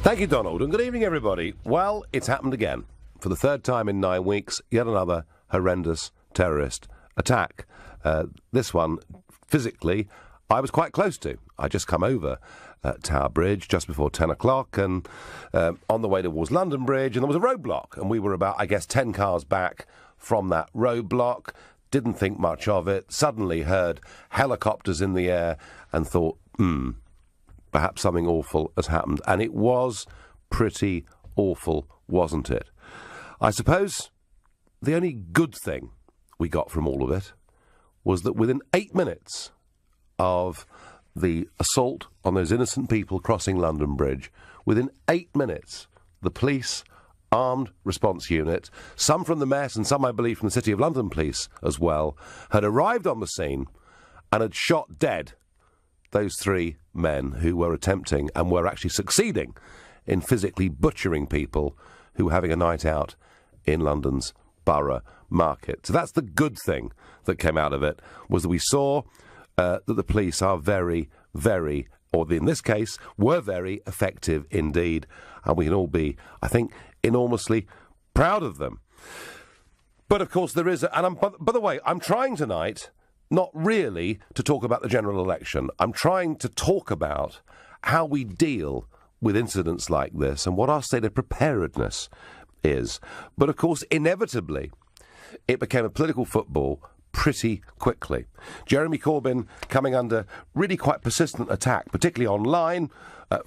Thank you, Donald, and good evening, everybody. Well, it's happened again. For the third time in 9 weeks, yet another horrendous terrorist attack. This one, physically, I was quite close to. I just come over Tower Bridge just before 10 o'clock and on the way towards London Bridge, and there was a roadblock, and we were about, 10 cars back from that roadblock. Didn't think much of it. Suddenly heard helicopters in the air and thought, perhaps something awful has happened. And it was pretty awful, wasn't it? I suppose the only good thing we got from all of it was that within 8 minutes of the assault on those innocent people crossing London Bridge, within 8 minutes, the police armed response unit, some from the Met and some, I believe, from the City of London Police as well, had arrived on the scene and had shot dead those three men who were attempting and were actually succeeding in physically butchering people who were having a night out in London's Borough Market. So that's the good thing that came out of it, was that we saw that the police are very, very, or in this case, were very effective indeed. And we can all be, I think, enormously proud of them. But of course there is, by the way, I'm trying tonight not really to talk about the general election. I'm trying to talk about how we deal with incidents like this and what our state of preparedness is. But of course, inevitably, it became a political football pretty quickly. Jeremy Corbyn coming under really quite persistent attack, particularly online,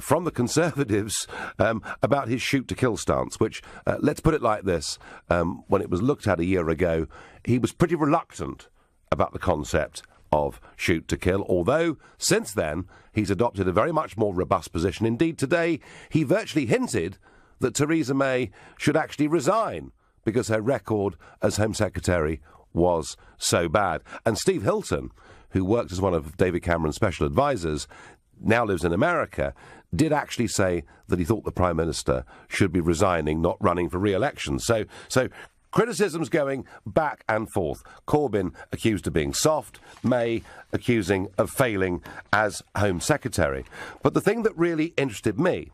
from the Conservatives about his shoot-to-kill stance, which, let's put it like this, when it was looked at a year ago, he was pretty reluctant about the concept of shoot-to-kill, although since then he's adopted a very much more robust position. Indeed, today he virtually hinted that Theresa May should actually resign because her record as Home Secretary was so bad. And Steve Hilton, who worked as one of David Cameron's special advisers, now lives in America, did actually say that he thought the Prime Minister should be resigning, not running for re-election. So criticisms going back and forth. Corbyn accused of being soft, May accusing of failing as Home Secretary. But the thing that really interested me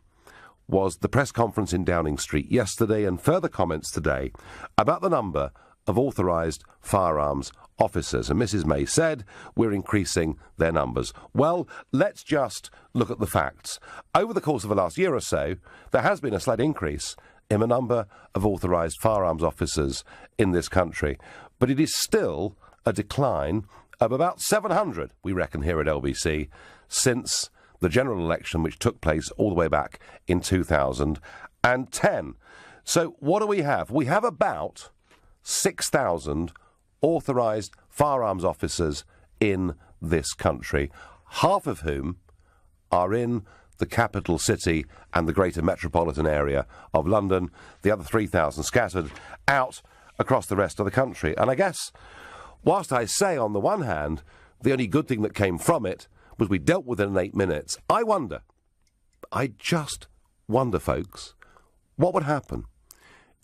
was the press conference in Downing Street yesterday and further comments today about the number of authorised firearms officers. And Mrs May said, we're increasing their numbers. Well, let's just look at the facts. Over the course of the last year or so, there has been a slight increase in the number of authorised firearms officers in this country. But it is still a decline of about 700, we reckon here at LBC, since the general election, which took place all the way back in 2010. So what do we have? We have about 6,000 authorised firearms officers in this country, half of whom are in the capital city and the greater metropolitan area of London, the other 3,000 scattered out across the rest of the country. And I guess, whilst I say on the one hand, the only good thing that came from it was we dealt with it in 8 minutes, I just wonder, folks, what would happen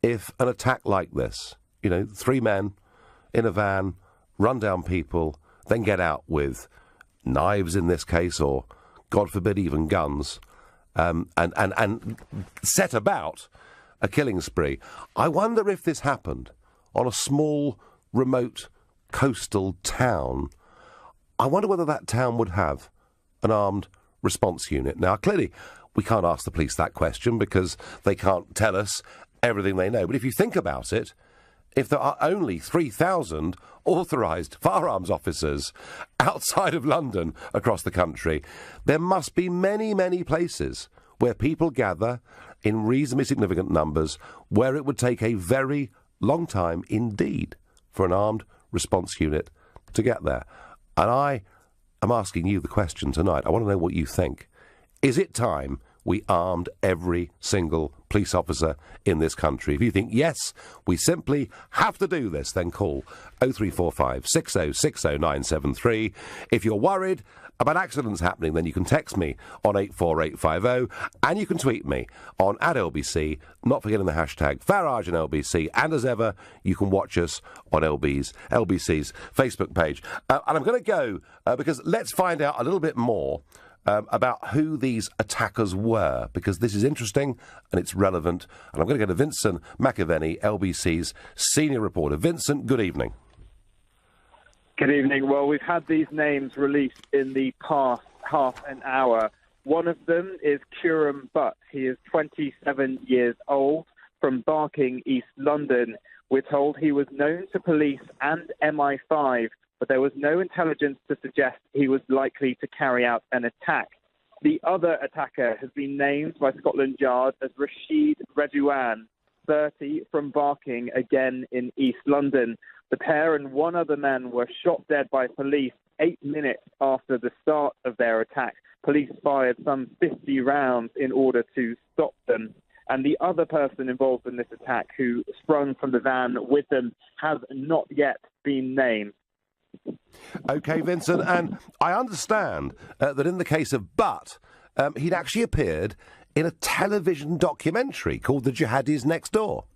if an attack like this, three men in a van, run down people, then get out with knives in this case, or God forbid, even guns, and set about a killing spree. I wonder if this happened on a small, remote, coastal town. I wonder whether that town would have an armed response unit. Now, clearly, we can't ask the police that question because they can't tell us everything they know. But if you think about it, if there are only 3,000 authorised firearms officers outside of London across the country, there must be many, many places where people gather in reasonably significant numbers, where it would take a very long time indeed for an armed response unit to get there. And I am asking you the question tonight. I want to know what you think. Is it time we armed every single police officer in this country? If you think, yes, we simply have to do this, then call 0345 6060 973. If you're worried about accidents happening, then you can text me on 84850, and you can tweet me on @LBC, not forgetting the hashtag Farage and LBC, and as ever, you can watch us on LBC's Facebook page. And I'm going to go, because let's find out a little bit more about who these attackers were, because this is interesting and it's relevant. And I'm going to go to Vincent McAvenny, LBC's senior reporter. Vincent, good evening. Good evening. Well, we've had these names released in the past half an hour. One of them is Curran Butt. He is 27 years old, from Barking, East London. We're told he was known to police and MI5, but there was no intelligence to suggest he was likely to carry out an attack. The other attacker has been named by Scotland Yard as Rashid Redouan, 30, from Barking, again in East London. The pair and one other man were shot dead by police 8 minutes after the start of their attack. Police fired some 50 rounds in order to stop them. And the other person involved in this attack, who sprung from the van with them, has not yet been named. OK, Vincent, and I understand that in the case of Butt, he'd actually appeared in a television documentary called The Jihadis Next Door.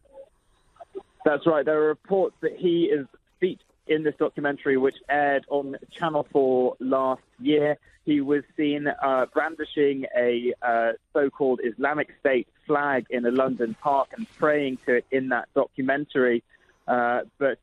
That's right. There are reports that he is featured in this documentary, which aired on Channel 4 last year. He was seen brandishing a so-called Islamic State flag in a London park and praying to it in that documentary. But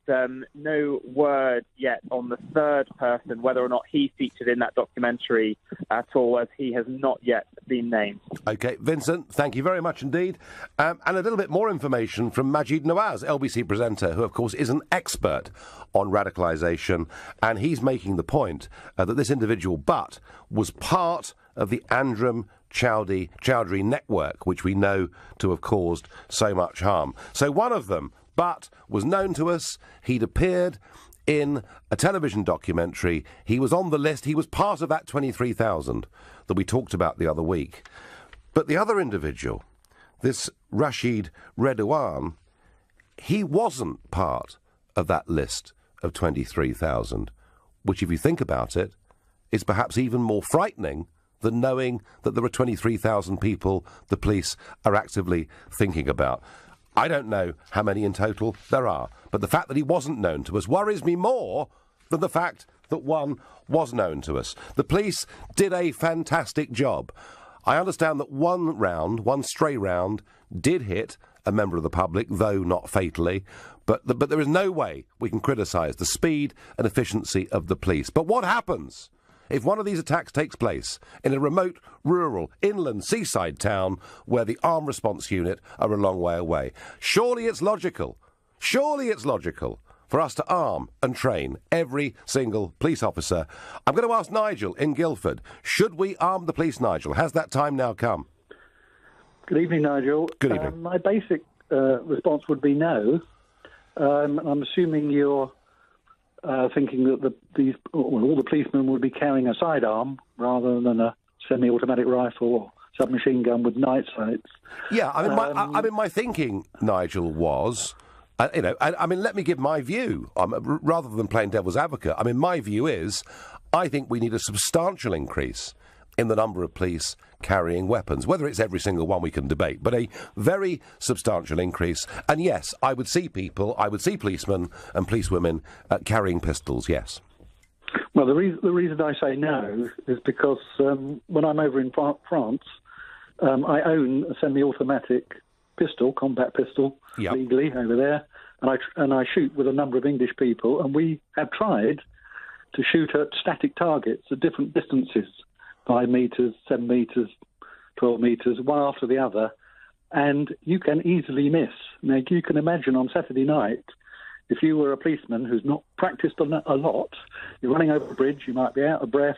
no word yet on the third person, whether or not he featured in that documentary at all, as he has not yet been named. OK, Vincent, thank you very much indeed. And a little bit more information from Majid Nawaz, LBC presenter, who, of course, is an expert on radicalisation. And he's making the point that this individual, Butt, was part of the Andram Chowdhury network, which we know to have caused so much harm. So one of them, Butt, was known to us. He'd appeared in a television documentary. He was on the list. He was part of that 23,000 that we talked about the other week. But the other individual, this Rashid Redouan, he wasn't part of that list of 23,000, which, if you think about it, is perhaps even more frightening than knowing that there are 23,000 people the police are actively thinking about. I don't know how many in total there are, but the fact that he wasn't known to us worries me more than the fact that one was known to us. The police did a fantastic job. I understand that one stray round, did hit a member of the public, though not fatally, but there is no way we can criticise the speed and efficiency of the police. But what happens if one of these attacks takes place in a remote, rural, inland, seaside town where the armed response unit are a long way away? Surely it's logical for us to arm and train every single police officer. I'm going to ask Nigel in Guildford, should we arm the police, Nigel? Has that time now come? Good evening, Nigel. Good evening. My basic response would be no. I'm assuming you're thinking that all the policemen would be carrying a sidearm rather than a semi-automatic rifle or submachine gun with night sights. Yeah, I mean, my thinking, Nigel, was, let me give my view, rather than playing devil's advocate. I mean, my view is, I think we need a substantial increase in the number of police carrying weapons. Whether it's every single one we can debate, but a very substantial increase. And yes, I would see policemen and policewomen carrying pistols, yes. Well, the reason I say no is because when I'm over in France, I own a semi-automatic pistol, combat pistol, yep, legally over there, and I shoot with a number of English people, and we have tried to shoot at static targets at different distances, 5 metres, 7 metres, 12 metres, one after the other, and you can easily miss. Now, you can imagine on Saturday night, if you were a policeman who's not practised on that a lot, you're running over a bridge, you might be out of breath,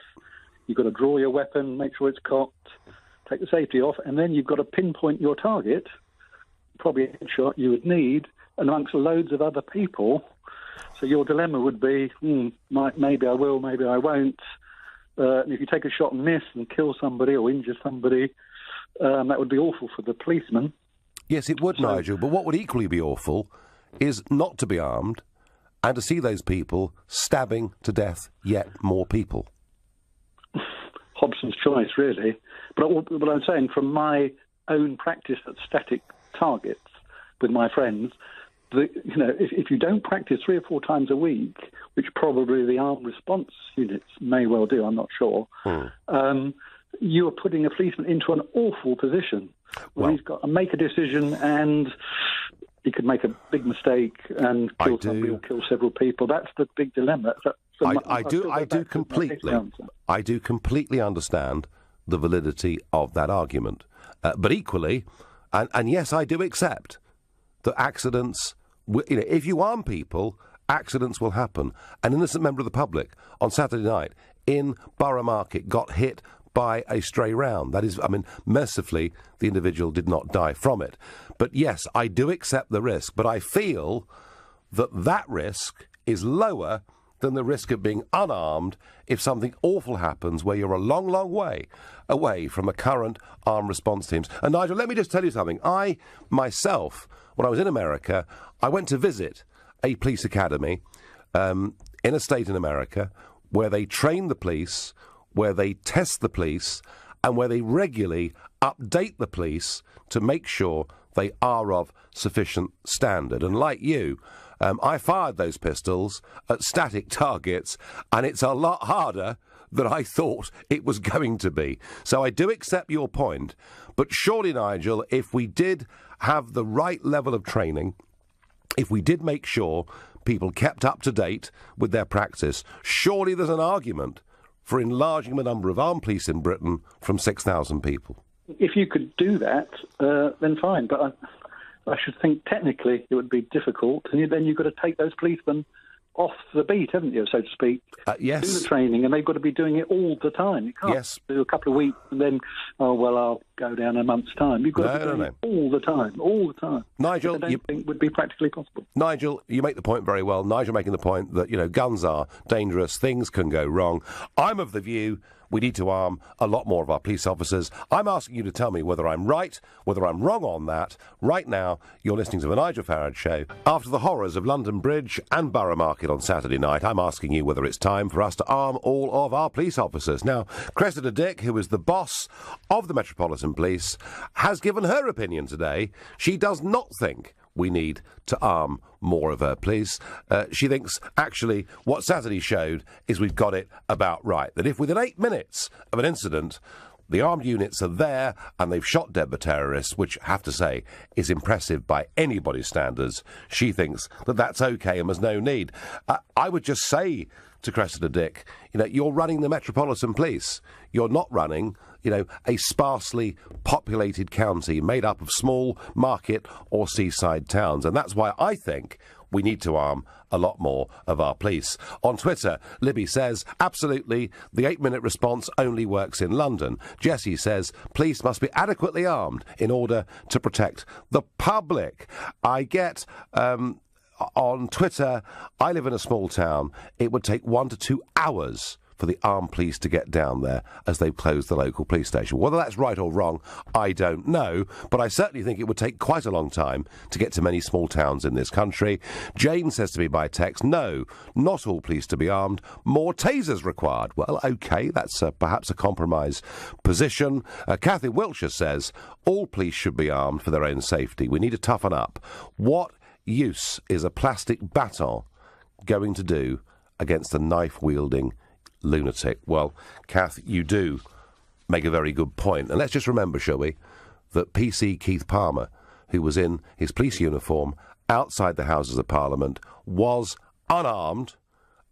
you've got to draw your weapon, make sure it's cocked, take the safety off, and then you've got to pinpoint your target, probably a headshot you would need, amongst loads of other people. So your dilemma would be, maybe I will, maybe I won't. And if you take a shot and miss and kill somebody or injure somebody, that would be awful for the policeman. Yes, it would, Nigel, but what would equally be awful is not to be armed and to see those people stabbing to death yet more people. Hobson's choice, really. But what I'm saying, from my own practice at static targets with my friends, if you don't practice 3 or 4 times a week, which probably the armed response units may well do, I'm not sure, you are putting a policeman into an awful position where he's got to make a decision and he could make a big mistake and kill somebody or kill several people. That's the big dilemma. I do completely understand the validity of that argument. But equally, and yes, I do accept that accidents, if you arm people, accidents will happen. An innocent member of the public on Saturday night in Borough Market got hit by a stray round. That is, mercifully, the individual did not die from it. But yes, I do accept the risk, but I feel that risk is lower than the risk of being unarmed if something awful happens where you're a long, long way away from the current armed response teams. And Nigel, let me just tell you something. I, myself, when I was in America, I went to visit a police academy in a state in America where they train the police, where they test the police, and where they regularly update the police to make sure they are of sufficient standard. And like you, I fired those pistols at static targets, and it's a lot harder than I thought it was going to be. So I do accept your point, but surely, Nigel, if we did have the right level of training, if we did make sure people kept up to date with their practice, surely there's an argument for enlarging the number of armed police in Britain from 6,000 people. If you could do that, then fine. But I should think technically it would be difficult. And then you've got to take those policemen off the beat, haven't you, so to speak? Yes. Do the training, and they've got to be doing it all the time. You can't do a couple of weeks and then, I'll go down a month's time. You've got to be doing it all the time. Nigel, I don't think would be practically possible. Nigel, you make the point very well. Nigel making the point that, guns are dangerous, things can go wrong. I'm of the view we need to arm a lot more of our police officers. I'm asking you to tell me whether I'm right, whether I'm wrong on that. Right now, you're listening to The Nigel Farage Show. After the horrors of London Bridge and Borough Market on Saturday night, I'm asking you whether it's time for us to arm all of our police officers. Now, Cressida Dick, who is the boss of the Metropolitan Police, has given her opinion today. She does not think we need to arm more of her police. She thinks, actually, what Saturday showed is we've got it about right. That if within 8 minutes of an incident, the armed units are there and they've shot dead the terrorists, which, I have to say, is impressive by anybody's standards, she thinks that that's OK and there's no need. I would just say to Cressida Dick, you're running the Metropolitan Police. You're not running, a sparsely populated county made up of small market or seaside towns. And that's why I think we need to arm a lot more of our police. On Twitter, Libby says, absolutely, the 8-minute response only works in London. Jessie says, police must be adequately armed in order to protect the public. I get... on Twitter, I live in a small town. It would take 1 to 2 hours for the armed police to get down there as they close the local police station. Whether that's right or wrong, I don't know, but I certainly think it would take quite a long time to get to many small towns in this country. Jane says to me by text, no, not all police to be armed, more tasers required. Well, OK, that's perhaps a compromise position. Kathy Wiltshire says, all police should be armed for their own safety. We need to toughen up. What use is a plastic baton going to do against a knife-wielding lunatic? Well, Kath, you do make a very good point. And let's just remember, shall we, that PC Keith Palmer, who was in his police uniform outside the Houses of Parliament, was unarmed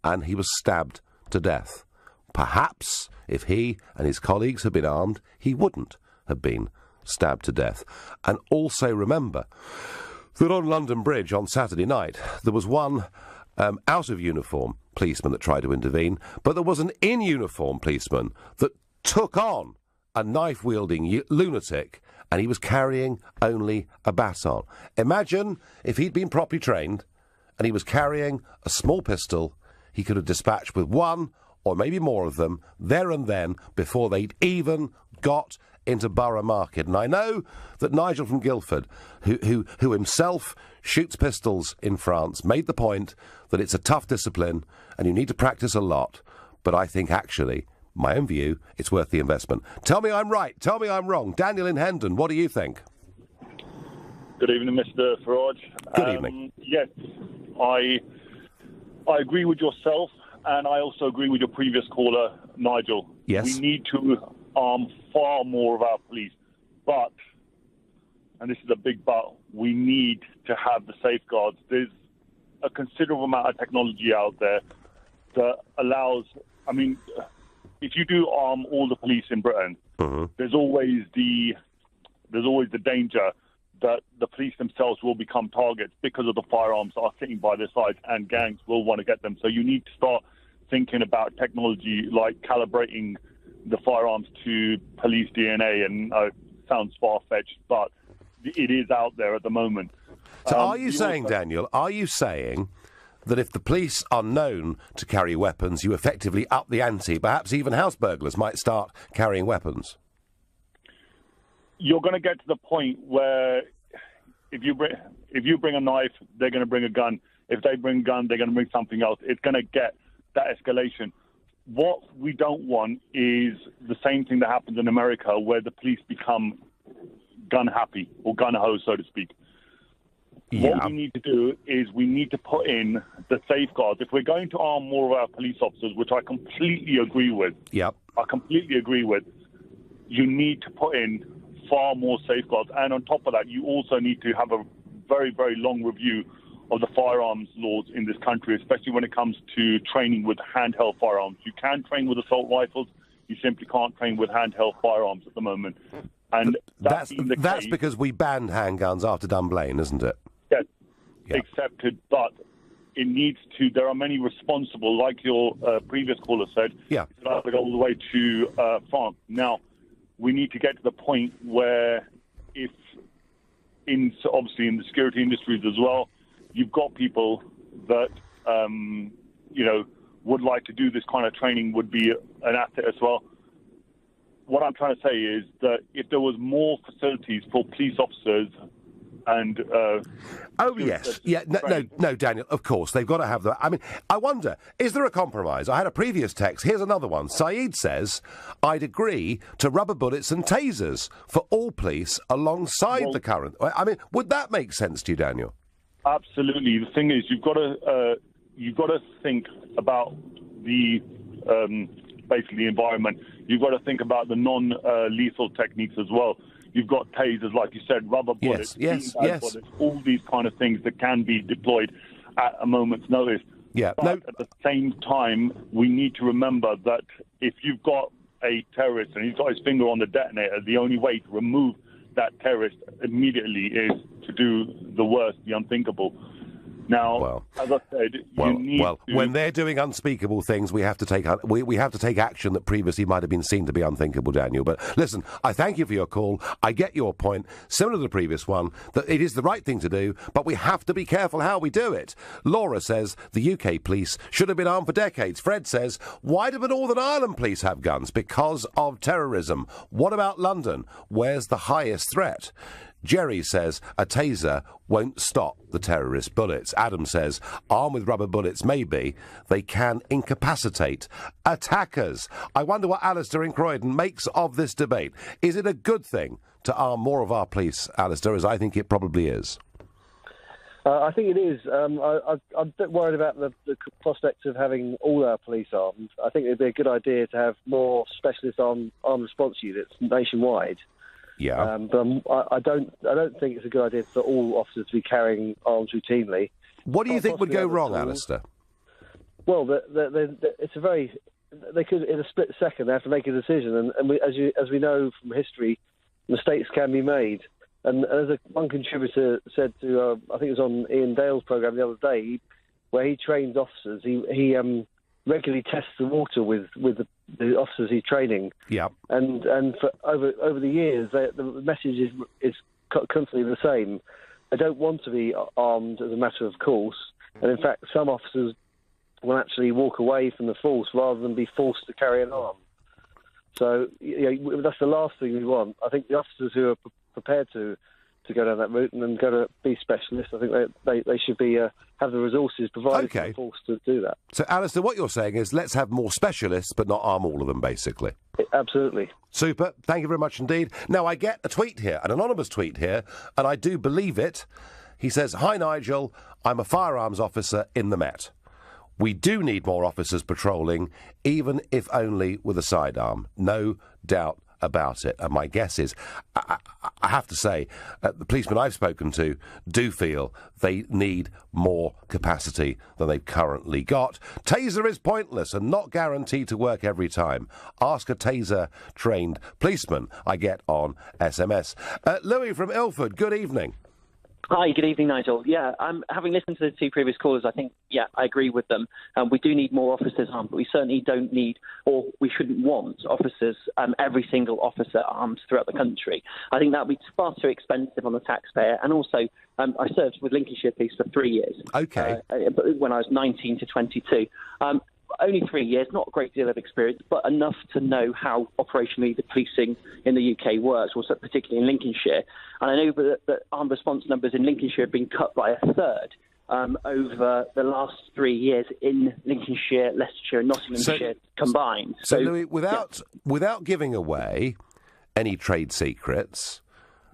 and he was stabbed to death. Perhaps if he and his colleagues had been armed, he wouldn't have been stabbed to death. And also remember that on London Bridge on Saturday night, there was one out-of-uniform policeman that tried to intervene, but there was an in-uniform policeman that took on a knife-wielding lunatic, and he was carrying only a baton. Imagine if he'd been properly trained and he was carrying a small pistol, he could have dispatched with one or maybe more of them there and then before they'd even got into Borough Market. And I know that Nigel from Guildford, who himself shoots pistols in France, made the point that it's a tough discipline and you need to practice a lot. But I think, actually, my own view, it's worth the investment. Tell me I'm right. Tell me I'm wrong. Daniel in Hendon, what do you think? Good evening, Mr. Farage. Good evening. Yes, I agree with yourself, and I also agree with your previous caller, Nigel. Yes. We need to arm far more of our police. But, and this is a big but, we need to have the safeguards. There's a considerable amount of technology out there that allows, I mean, if you do arm all the police in Britain, there's always the danger that the police themselves will become targets because of the firearms that are sitting by their sides, and gangs will want to get them. So you need to start thinking about technology like calibrating the firearms to police DNA, and sounds far-fetched, but it is out there at the moment. So are you saying, Daniel, are you saying that if the police are known to carry weapons, you effectively up the ante? Perhaps even house burglars might start carrying weapons. You're going to get to the point where if you bring a knife, they're going to bring a gun. If they bring a gun, they're going to bring something else. It's going to get that escalation. What we don't want is the same thing that happens in America, where the police become gun happy or gun ho, so to speak. Yeah. What we need to do is we need to put in the safeguards. If we're going to arm more of our police officers, which I completely agree with, you need to put in far more safeguards. And on top of that, you also need to have a very, very long review of the firearms laws in this country, especially when it comes to training with handheld firearms. You can train with assault rifles. You simply can't train with handheld firearms at the moment. And that's because we banned handguns after Dunblane, isn't it? Yes, accepted, but it needs to. There are many responsible, like your previous caller said. Yeah, to go all the way to France. Now, we need to get to the point where, obviously in the security industries as well, you've got people that would like to do this kind of training, would be an asset as well. What I'm trying to say is that if there was more facilities for police officers and... No, Daniel, of course, they've got to have that. I mean, I wonder, is there a compromise? I had a previous text. Here's another one. Saeed says, I'd agree to rubber bullets and tasers for all police alongside the current... I mean, would that make sense to you, Daniel? Absolutely. The thing is, you've got to think about the... basically the environment. You've got to think about the non-lethal techniques as well. You've got tasers, like you said, rubber bullets, bullets, all these kind of things that can be deployed at a moment's notice. Yeah. But at the same time, we need to remember that if you've got a terrorist and he's got his finger on the detonator, the only way to remove that terrorist immediately is to do the worst, the unthinkable. Now, as I said, you need to... when they're doing unspeakable things, we have to take we have to take action that previously might have been seen to be unthinkable, Daniel. But listen, I thank you for your call. I get your point, similar to the previous one, that it is the right thing to do, but we have to be careful how we do it. Laura says the UK police should have been armed for decades. Fred says, why do the Northern Ireland police have guns? Because of terrorism. What about London? Where's the highest threat? Jerry says a taser won't stop the terrorist bullets. Adam says, armed with rubber bullets, maybe, they can incapacitate attackers. I wonder what Alistair in Croydon makes of this debate. Is it a good thing to arm more of our police, Alistair, as I think it probably is? I think it is. I'm a bit worried about the prospect of having all our police armed. I think it would be a good idea to have more specialist armed response units nationwide. Yeah, but I don't think it's a good idea for all officers to be carrying arms routinely. What do you think would go wrong, Alistair? Well, it's a very... They could, in a split second, they have to make a decision, and as we know from history, mistakes can be made. And as one contributor said to, I think it was on Ian Dale's programme the other day, where he trains officers, he regularly tests the water with the officers he's training. Yeah. And for over the years, the message is constantly the same. They don't want to be armed as a matter of course. And in fact, some officers will actually walk away from the force rather than be forced to carry an arm. So that's the last thing we want. I think the officers who are prepared to go down that route and then go to be specialists, I think they should be have the resources provided for the force to do that. So, Alistair, what you're saying is let's have more specialists but not arm all of them, basically. Absolutely. Super. Thank you very much indeed. Now, I get a tweet here, an anonymous tweet here, and I do believe it. He says, "Hi, Nigel. I'm a firearms officer in the Met. We do need more officers patrolling, even if only with a sidearm. No doubt about it. And my guess is, I have to say, the policemen I've spoken to do feel they need more capacity than they've currently got. Taser is pointless and not guaranteed to work every time. Ask a taser-trained policeman I get on SMS. Louis from Ilford, good evening. Hi, good evening, Nigel. Yeah, having listened to the two previous callers, I think, I agree with them. We do need more officers armed, but we certainly don't need, or we shouldn't want, officers, every single officer armed throughout the country. I think that would be far too expensive on the taxpayer. And also, I served with Lincolnshire Police for 3 years. OK. When I was 19 to 22. Only 3 years, not a great deal of experience, but enough to know how operationally the policing in the UK works, also particularly in Lincolnshire. And I know that armed response numbers in Lincolnshire have been cut by a third over the last 3 years in Lincolnshire, Leicestershire and Nottinghamshire combined. So Louis, without giving away any trade secrets,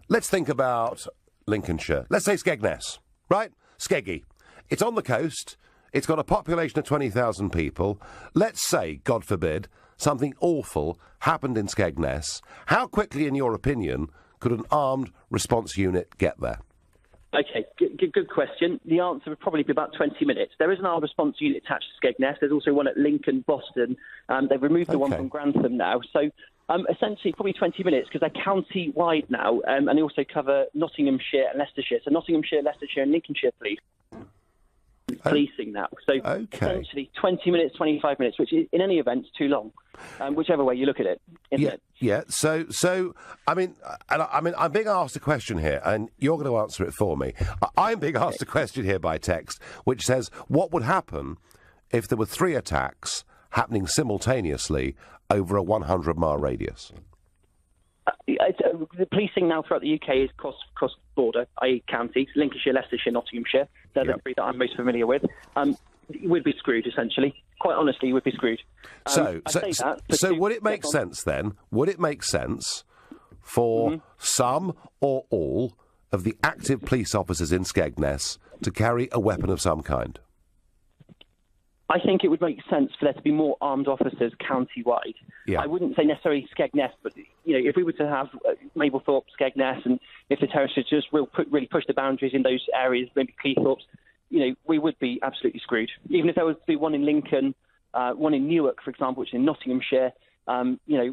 let's think about Lincolnshire. Let's say Skegness, right? Skeggy. It's on the coast. It's got a population of 20,000 people. Let's say, God forbid, something awful happened in Skegness. How quickly, in your opinion, could an armed response unit get there? OK, good question. The answer would probably be about 20 minutes. There is an armed response unit attached to Skegness. There's also one at Lincoln, Boston. They've removed the one from Grantham now. So essentially, probably 20 minutes, because they're county-wide now, and they also cover Nottinghamshire and Leicestershire. So Nottinghamshire, Leicestershire and Lincolnshire Police. Policing now. So essentially 20 minutes, 25 minutes, which is, in any event, too long, whichever way you look at it, isn't it? Yeah, so I'm being asked a question here, and you're going to answer it for me. I'm being asked a question here by text, which says, what would happen if there were 3 attacks happening simultaneously over a 100-mile radius? The policing now throughout the UK is cross-border, i.e. counties, Lincolnshire, Leicestershire, Nottinghamshire. They're the 3 that I'm most familiar with. We'd be screwed, essentially. Quite honestly, we'd be screwed. So would it make sense, then? Would it make sense for some or all of the active police officers in Skegness to carry a weapon of some kind? I think it would make sense for there to be more armed officers county-wide. Yeah. I wouldn't say necessarily Skegness, but if we were to have Mablethorpe, Skegness, and if the terrorists just really push the boundaries in those areas, maybe Cleethorpes, we would be absolutely screwed. Even if there was to be one in Lincoln, one in Newark, for example, which is in Nottinghamshire,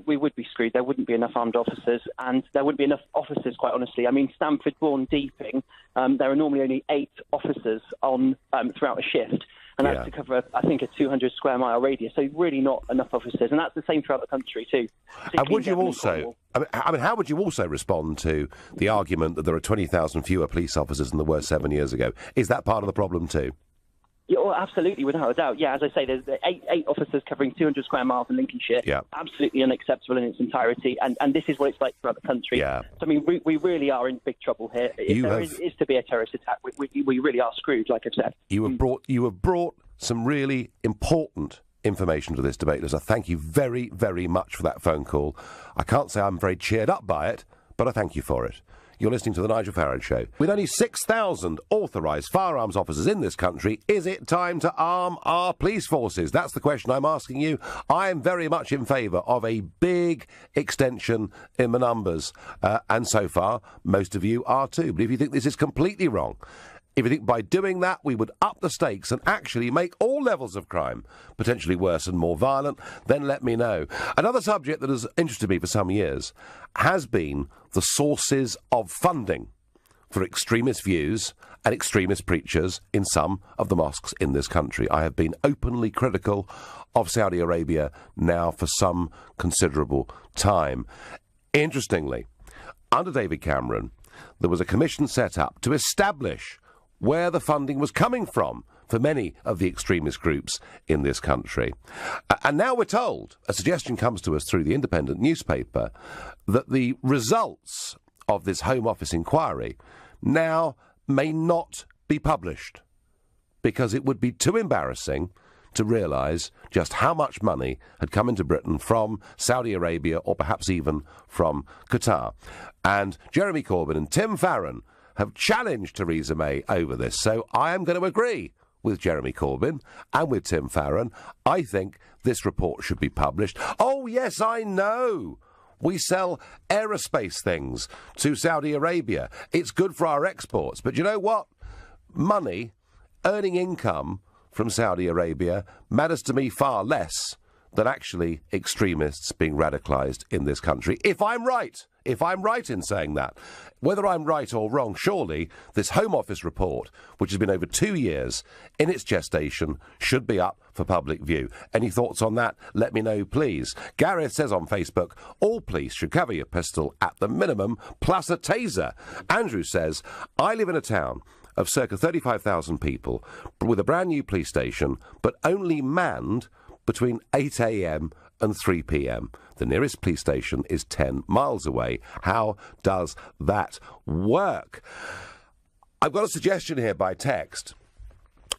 we would be screwed. There wouldn't be enough armed officers, and there wouldn't be enough officers, quite honestly. I mean, Stamford, Bourne, Deeping, there are normally only 8 officers on throughout a shift. And that's to cover, I think, a 200-square-mile radius. So really not enough officers. And that's the same throughout the country, too. And would you also... I mean, how would you also respond to the argument that there are 20,000 fewer police officers than there were 7 years ago? Is that part of the problem, too? Yeah, well, absolutely, without a doubt. Yeah, as I say, there's 8 officers covering 200 square miles in Lincolnshire. Yeah. Absolutely unacceptable in its entirety. And this is what it's like throughout the country. Yeah. So, I mean, we really are in big trouble here. If there is to be a terrorist attack, we really are screwed, like I've said. You have brought some really important information to this debate, Liz. I thank you very, very much for that phone call. I can't say I'm very cheered up by it, but I thank you for it. You're listening to The Nigel Farage Show. With only 6,000 authorised firearms officers in this country, is it time to arm our police forces? That's the question I'm asking you. I am very much in favour of a big extension in the numbers. And so far, most of you are too. But if you think this is completely wrong, if you think by doing that we would up the stakes and actually make all levels of crime potentially worse and more violent, then let me know. Another subject that has interested me for some years has been the sources of funding for extremist views and extremist preachers in some of the mosques in this country. I have been openly critical of Saudi Arabia now for some considerable time. Interestingly, under David Cameron, there was a commission set up to establish where the funding was coming from for many of the extremist groups in this country. And now we're told, a suggestion comes to us through the Independent newspaper, that the results of this Home Office inquiry now may not be published because it would be too embarrassing to realise just how much money had come into Britain from Saudi Arabia or perhaps even from Qatar. And Jeremy Corbyn and Tim Farron have challenged Theresa May over this. So I am going to agree with Jeremy Corbyn and with Tim Farron. I think this report should be published. Oh, yes, I know We sell aerospace things to Saudi Arabia. It's good for our exports. But you know what? Money, earning income from Saudi Arabia matters to me far less than actually extremists being radicalised in this country. If I'm right in saying that. Whether I'm right or wrong, surely this Home Office report, which has been over 2 years in its gestation, should be up for public view. Any thoughts on that? Let me know, please. Gareth says on Facebook, all police should carry a pistol at the minimum, plus a taser. Andrew says, I live in a town of circa 35,000 people with a brand new police station, but only manned between 8 a.m. and 3 p.m. The nearest police station is 10 miles away. How does that work? I've got a suggestion here by text.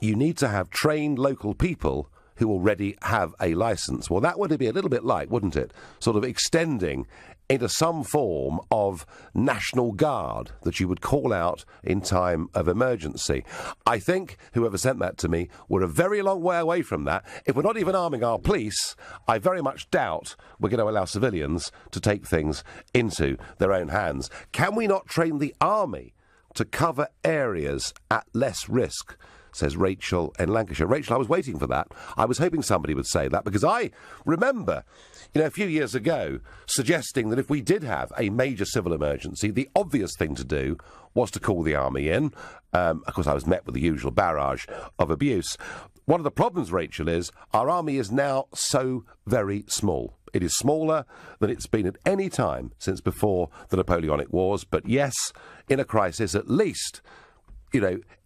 You need to have trained local people who already have a licence. Well, that would be a little bit like, wouldn't it, sort of extending into some form of National Guard that you would call out in time of emergency. I think whoever sent that to me, we're a very long way away from that. If we're not even arming our police, I very much doubt we're going to allow civilians to take things into their own hands. Can we not train the army to cover areas at less risk? Says Rachel in Lancashire. Rachel, I was waiting for that. I was hoping somebody would say that, because I remember, a few years ago, suggesting that if we did have a major civil emergency, the obvious thing to do was to call the army in. Of course, I was met with the usual barrage of abuse. One of the problems, Rachel, is our army is now so very small. It is smaller than it's been at any time since before the Napoleonic Wars. But yes, in a crisis, at least,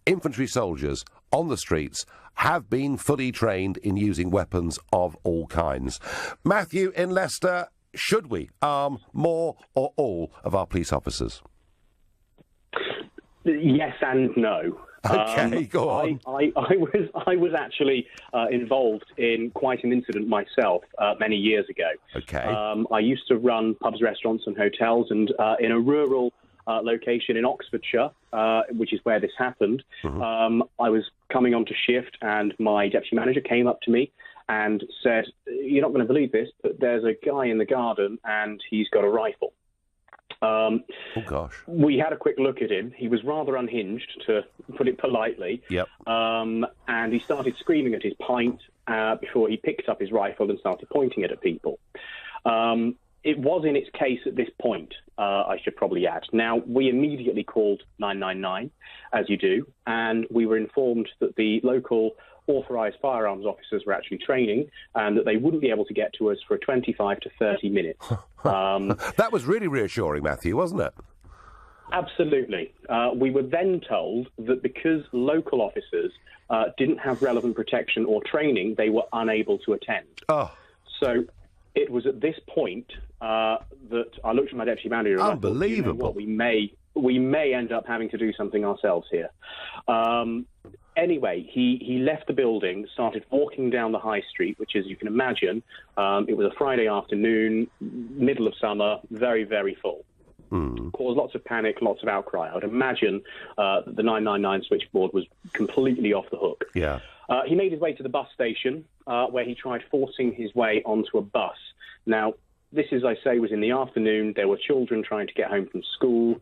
infantry soldiers on the streets have been fully trained in using weapons of all kinds. Matthew in Leicester, should we arm more or all of our police officers? Yes and no. Okay, go on. I was actually involved in quite an incident myself many years ago. Okay. I used to run pubs, restaurants and hotels, and in a rural location in Oxfordshire, which is where this happened. Mm-hmm. I was coming onto shift, and my deputy manager came up to me and said, "You're not going to believe this, but there's a guy in the garden, and he's got a rifle." Oh, gosh. We had a quick look at him. He was rather unhinged, to put it politely. Yep. And he started screaming at his pint before he picked up his rifle and started pointing it at people. It was in its case at this point, I should probably add. Now, we immediately called 999, as you do, and we were informed that the local authorised firearms officers were actually training and that they wouldn't be able to get to us for 25 to 30 minutes. That was really reassuring, Matthew, wasn't it? Absolutely. We were then told that because local officers didn't have relevant protection or training, they were unable to attend. Oh. So it was at this point that I looked at my deputy manager and Unbelievable. I thought, we may end up having to do something ourselves here. Anyway, he left the building, started walking down the high street, which, as you can imagine, it was a Friday afternoon, middle of summer, very, very full. Caused lots of panic, lots of outcry. I would imagine that the 999 switchboard was completely off the hook. Yeah. He made his way to the bus station, where he tried forcing his way onto a bus. Now, this, as I say, was in the afternoon. There were children trying to get home from school.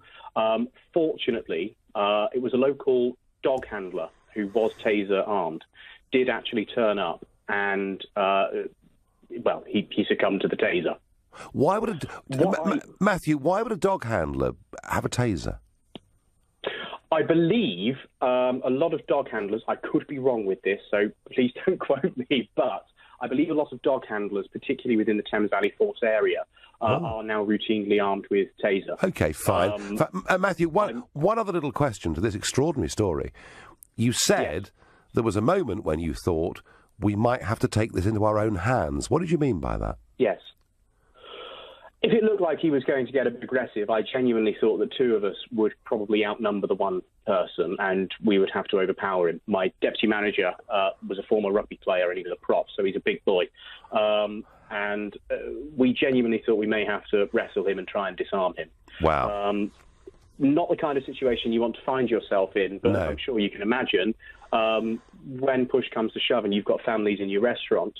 Fortunately, it was a local dog handler who was taser armed, did actually turn up, and, he succumbed to the taser. Why would Matthew, why would a dog handler have a taser? I believe a lot of dog handlers, I could be wrong with this, so please don't quote me, but I believe a lot of dog handlers, particularly within the Thames Valley Force area, are now routinely armed with taser. OK, fine. Matthew, one other little question to this extraordinary story. You said there was a moment when you thought we might have to take this into our own hands. What did you mean by that? Yes. If it looked like he was going to get a bit aggressive, I genuinely thought that two of us would probably outnumber the one person and we would have to overpower him. My deputy manager was a former rugby player and he was a prop, so he's a big boy. And we genuinely thought we may have to wrestle him and try and disarm him. Wow. Not the kind of situation you want to find yourself in, but no. I'm sure you can imagine when push comes to shove and you've got families in your restaurant,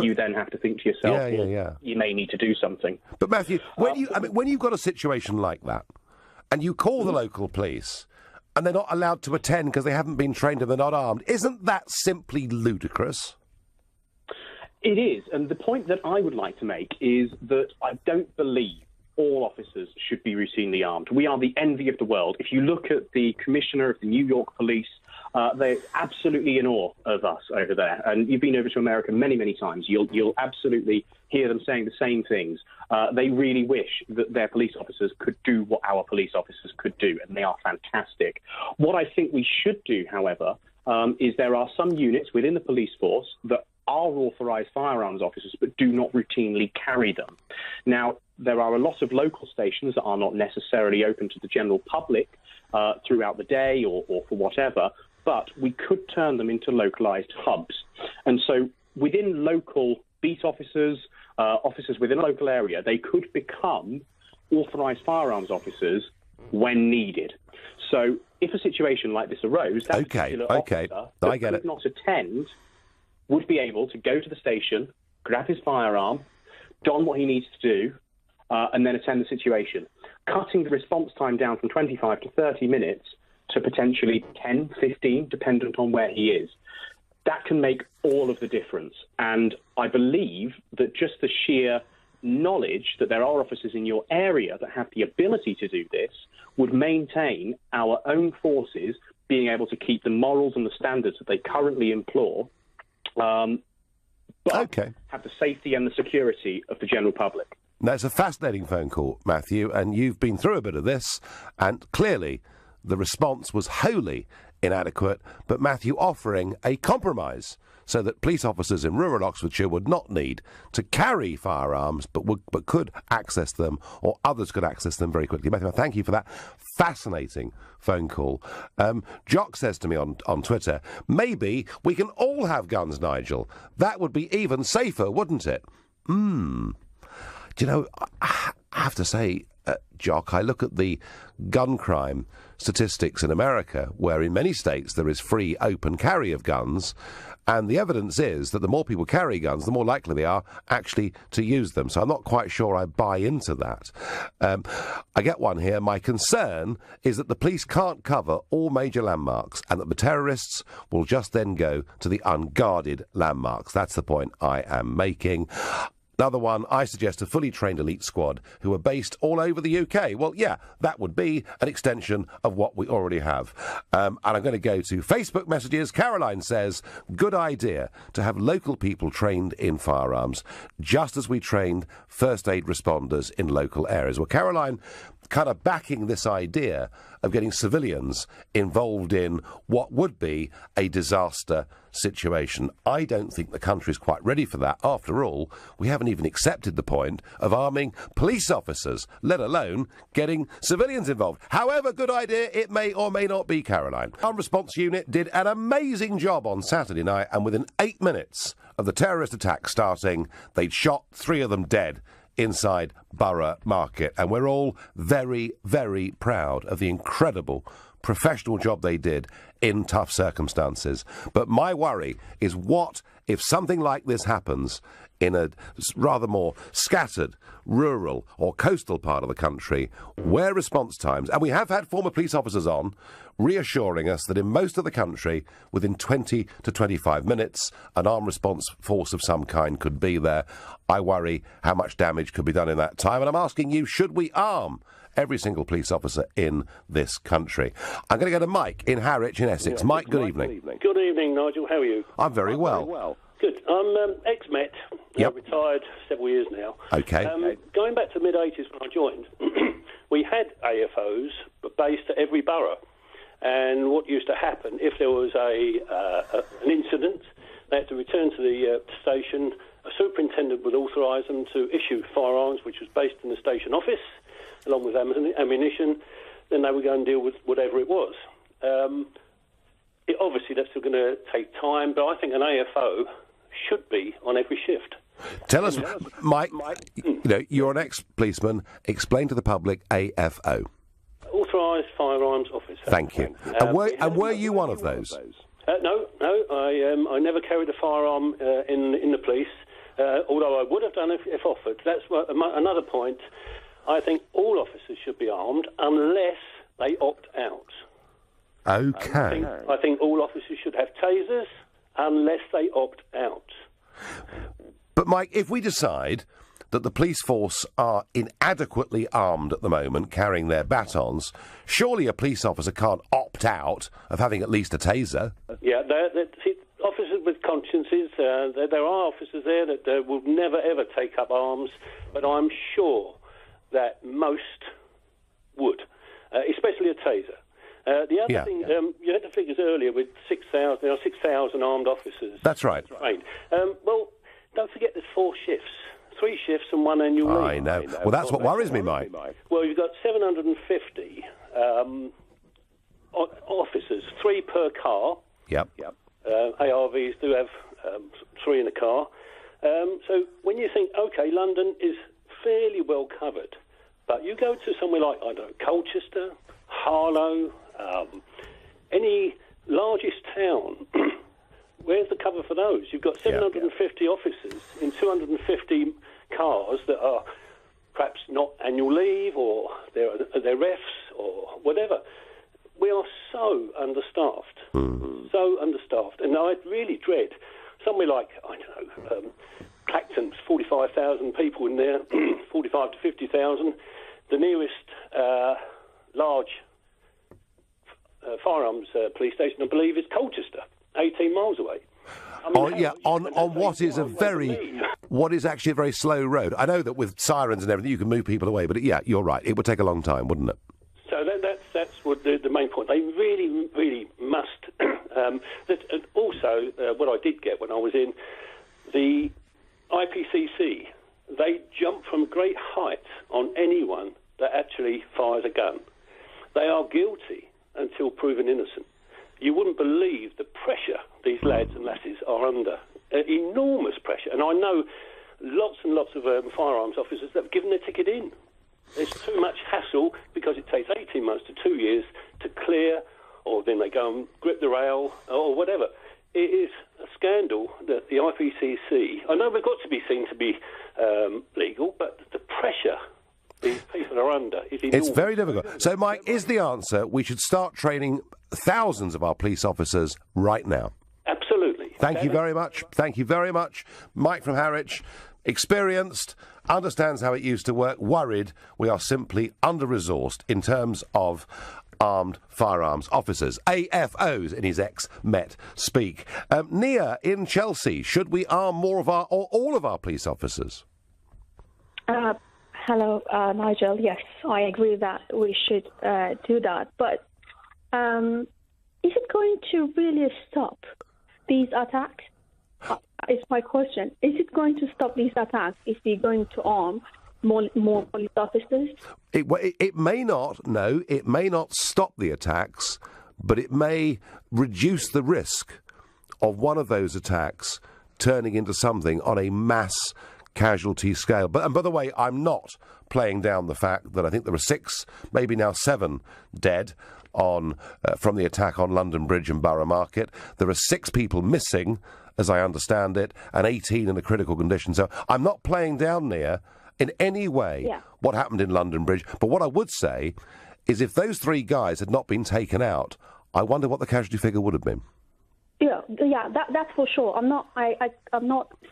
you then have to think to yourself, you may need to do something. But Matthew, when you've got a situation like that, and you call the local police, and they're not allowed to attend because they haven't been trained and they're not armed, isn't that simply ludicrous? It is, and the point that I would like to make is that I don't believe all officers should be routinely armed. We are the envy of the world. If you look at the Commissioner of the New York Police, they're absolutely in awe of us over there. And you've been over to America many, many times. You'll absolutely hear them saying the same things. They really wish that their police officers could do what our police officers could do, and they are fantastic. What I think we should do, however, is there are some units within the police force that are authorised firearms officers but do not routinely carry them. Now, there are a lot of local stations that are not necessarily open to the general public throughout the day or for whatever, but we could turn them into localised hubs. And so within local beat officers, officers within a local area, they could become authorised firearms officers when needed. So if a situation like this arose, that particular officer that could not attend would be able to go to the station, grab his firearm, don what he needs to do, and then attend the situation, cutting the response time down from 25 to 30 minutes to potentially 10, 15, dependent on where he is. That can make all of the difference. And I believe that just the sheer knowledge that there are officers in your area that have the ability to do this would maintain our own forces being able to keep the morals and the standards that they currently employ, but have the safety and the security of the general public. Now, it's a fascinating phone call, Matthew, and you've been through a bit of this, and clearly the response was wholly inadequate, but Matthew offering a compromise so that police officers in rural Oxfordshire would not need to carry firearms but could access them, or others could access them very quickly. Matthew, thank you for that fascinating phone call. Jock says to me on Twitter, maybe we can all have guns, Nigel. That would be even safer, wouldn't it? Do you know, I have to say, Jock, I look at the gun crime statistics in America, where in many states there is free open carry of guns, and the evidence is that the more people carry guns, the more likely they are actually to use them. So I'm not quite sure I buy into that. I get one here. My concern is that the police can't cover all major landmarks and that the terrorists will just then go to the unguarded landmarks. That's the point I am making. Another one, I suggest a fully trained elite squad who are based all over the UK. Well, yeah, that would be an extension of what we already have. And I'm going to go to Facebook messages. Caroline says, good idea to have local people trained in firearms, just as we trained first aid responders in local areas. Well, Caroline, kind of backing this idea of getting civilians involved in what would be a disaster situation. I don't think the country's quite ready for that. After all, we haven't even accepted the point of arming police officers, let alone getting civilians involved. However good idea it may or may not be, Caroline. Our response unit did an amazing job on Saturday night, and within 8 minutes of the terrorist attack starting, they'd shot 3 of them dead inside Borough Market, and we're all very, very proud of the incredible professional job they did in tough circumstances. But my worry is, what if something like this happens in a rather more scattered, rural or coastal part of the country, where response times, and we have had former police officers on, reassuring us that in most of the country, within 20 to 25 minutes, an armed response force of some kind could be there. I worry how much damage could be done in that time, and I'm asking you, should we arm every single police officer in this country? I'm going to go to Mike in Harwich in Essex. Mike, good evening. Good evening, Nigel. How are you? I'm very well. Good. I'm ex-Met. Yep. Retired several years now. Okay. Going back to the mid-'80s when I joined, we had AFOs based at every borough. And what used to happen, if there was an incident, they had to return to the station. A superintendent would authorise them to issue firearms, which was based in the station office, along with ammunition. Then they would go and deal with whatever it was. Obviously, that's still going to take time, but I think an AFO should be on every shift. Tell us, Mike, you know, you're an ex-policeman. Explain to the public AFO. Authorised Firearms Officer. Thank you. And were you one of those? No. I never carried a firearm in the police. although I would have done if offered. That's another point. I think all officers should be armed unless they opt out. Okay. I think all officers should have tasers unless they opt out. But, Mike, if we decide that the police force are inadequately armed at the moment, carrying their batons, surely a police officer can't opt out of having at least a taser. Yeah, officers with consciences, there are officers there that will never, ever take up arms, but I'm sure that most would, especially a taser. The other thing, you had the figures earlier with 6,000 armed officers. That's right. Well, don't forget there's 4 shifts. 3 shifts and 1 annual leave. I know. Well, that's what worries me, Mike. Well, you've got 750 officers, 3 per car. Yep. ARVs do have 3 in a car. So when you think, OK, London is fairly well covered, but you go to somewhere like, I don't know, Colchester, Harlow, any largest town, where's the cover for those? You've got 750 officers in 250 cars that are perhaps not annual leave or they're refs or whatever. We are so understaffed, and I really dread somewhere like, I don't know, Clacton's 45,000 people in there, 45 to 50,000. The nearest large firearms police station, I believe, is Colchester, 18 miles away. I mean, on what is what is actually a very slow road. I know that with sirens and everything you can move people away, but you're right. It would take a long time, wouldn't it? So that's what the main point. They really, really must. Also, what I did get when I was in the IPCC, they jump from great height on anyone that actually fires a gun. They are guilty until proven innocent. You wouldn't believe the pressure these lads and lasses are under. Enormous pressure. And I know lots and lots of firearms officers that have given their ticket in. There's too much hassle because it takes 18 months to 2 years to clear, or then they go and grip the rail, or whatever. It is a scandal that the IPCC, I know we've got to be seen to be legal, but the pressure these people are under is enormous. It's very difficult. So, Mike, is the answer we should start training thousands of our police officers right now? Absolutely. Thank you very much. Thank you very much. Mike from Harwich, experienced, understands how it used to work, worried we are simply under-resourced in terms of armed firearms officers. AFOs, in his ex-Met speak. Nia in Chelsea, should we arm more of all of our police officers? Hello, Nigel. Yes, I agree that we should do that. But is it going to really stop these attacks? Is my question. Is it going to stop these attacks if we're going to arm more police officers? It may not, no, it may not stop the attacks, but it may reduce the risk of one of those attacks turning into something on a mass casualty scale. And by the way, I'm not playing down the fact that I think there are 6, maybe now 7 dead from the attack on London Bridge and Borough Market. There are 6 people missing, as I understand it, and 18 in a critical condition. So I'm not playing down near in any way what happened in London Bridge. But what I would say is if those 3 guys had not been taken out, I wonder what the casualty figure would have been. That's for sure. I'm not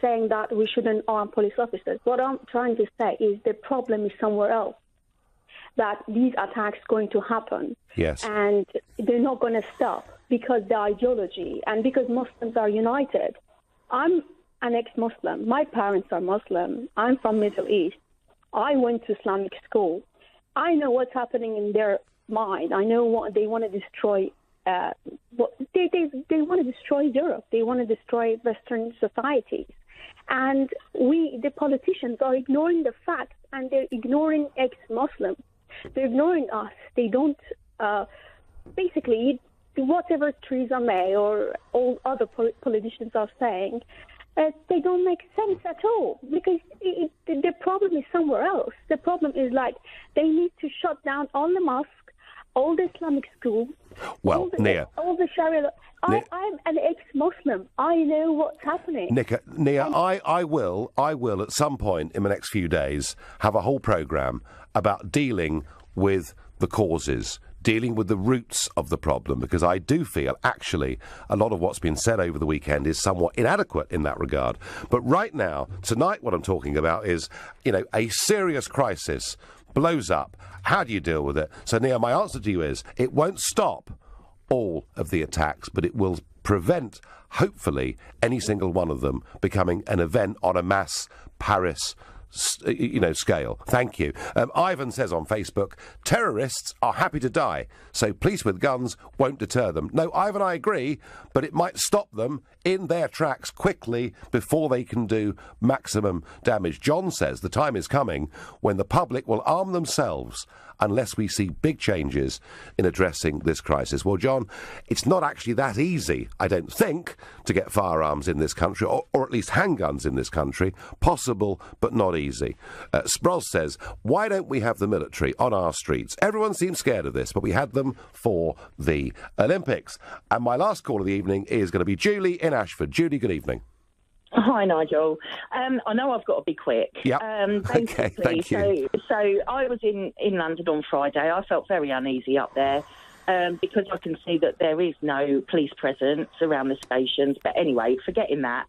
saying that we shouldn't arm police officers. What I'm trying to say is the problem is somewhere else. That these attacks going to happen. Yes. And they're not going to stop because the ideology and because Muslims are united. I'm an ex-Muslim. My parents are Muslim. I'm from Middle East. I went to Islamic school. I know what's happening in their mind. I know what they want to destroy. They want to destroy Europe. They want to destroy Western societies. And the politicians are ignoring the facts, and they're ignoring ex-Muslims. They're ignoring us. They don't, basically, whatever Theresa May or all other politicians are saying, they don't make sense at all because the problem is somewhere else. The problem is they need to shut down all the mosques, all the Islamic schools, Well, Nia... All the Sharia... I'm an ex-Muslim. I know what's happening. Nia, I will at some point in the next few days have a whole programme about dealing with the causes, dealing with the roots of the problem, because I do feel, actually, a lot of what's been said over the weekend is somewhat inadequate in that regard. But right now, tonight, what I'm talking about is, a serious crisis blows up. How do you deal with it? So, Nia, my answer to you is, it won't stop all of the attacks, but it will prevent, hopefully, any single one of them becoming an event on a mass Paris scale. Thank you. Ivan says on Facebook, terrorists are happy to die, so police with guns won't deter them. No, Ivan, I agree, but it might stop them in their tracks quickly before they can do maximum damage. John says the time is coming when the public will arm themselves unless we see big changes in addressing this crisis. Well, John, it's not actually that easy, I don't think, to get firearms in this country, or at least handguns in this country. Possible, but not easy. Spross says, why don't we have the military on our streets? Everyone seems scared of this, but we had them for the Olympics. And my last call of the evening is going to be Julie in Ashford. Julie, good evening. Hi, Nigel. I know I've got to be quick. Yeah. Okay, thank you. So I was in London on Friday. I felt very uneasy up there because I can see that there is no police presence around the stations. But anyway, forgetting that,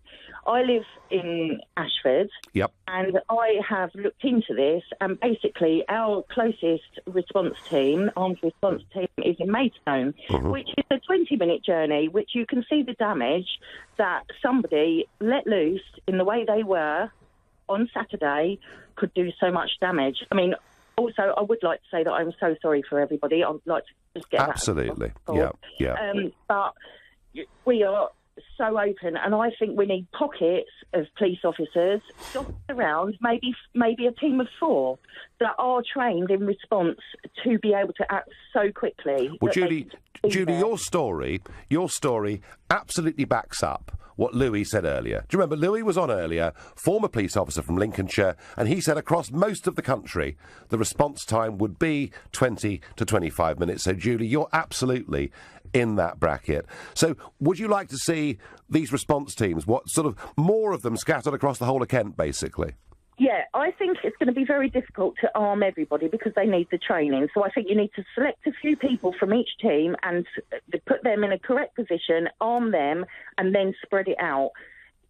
I live in Ashford. Yep. And I have looked into this, and basically our closest response team, armed response team, is in Maidstone, which is a 20-minute journey, which you can see the damage that somebody let loose in the way they were on Saturday could do so much damage. I mean, also, I would like to say that I'm so sorry for everybody. I'd like to just get absolutely. that. Yeah. But we are so open, and I think we need pockets of police officers dotted around, maybe a team of 4 that are trained in response to be able to act so quickly. Well, Julie, your story absolutely backs up what Louis said earlier. Do you remember Louis was on earlier, former police officer from Lincolnshire, and he said across most of the country the response time would be 20 to 25 minutes. So, Julie, you're absolutely in that bracket. So, would you like to see these response teams, what sort of more of them scattered across the whole of Kent, basically? Yeah, I think it's going to be very difficult to arm everybody because they need the training. So I think you need to select a few people from each team and put them in a correct position, arm them, and then spread it out.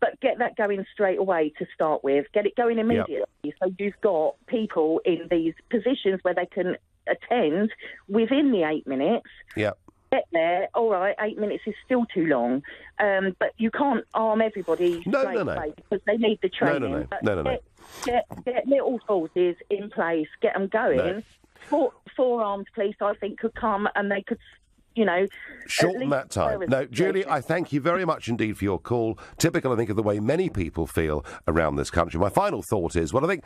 But get that going straight away to start with. Get it going immediately. Yep. So you've got people in these positions where they can attend within the 8 minutes. Yeah. Get there, all right, 8 minutes is still too long. But you can't arm everybody straight away because they need the training. No. Get little forces in place, get them going. No. Four armed police, I think, could come and they could, shorten that time. No, Julie, I thank you very much indeed for your call. Typical, I think, of the way many people feel around this country. My final thought is, I think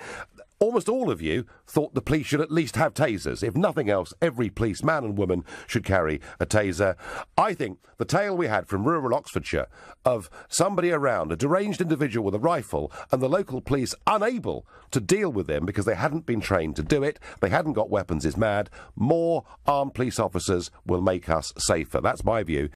almost all of you thought the police should at least have tasers. If nothing else, every police, man and woman, should carry a taser. I think the tale we had from rural Oxfordshire of somebody around, a deranged individual with a rifle, and the local police unable to deal with them because they hadn't been trained to do it, they hadn't got weapons, is mad. More armed police officers will make us safer. That's my view.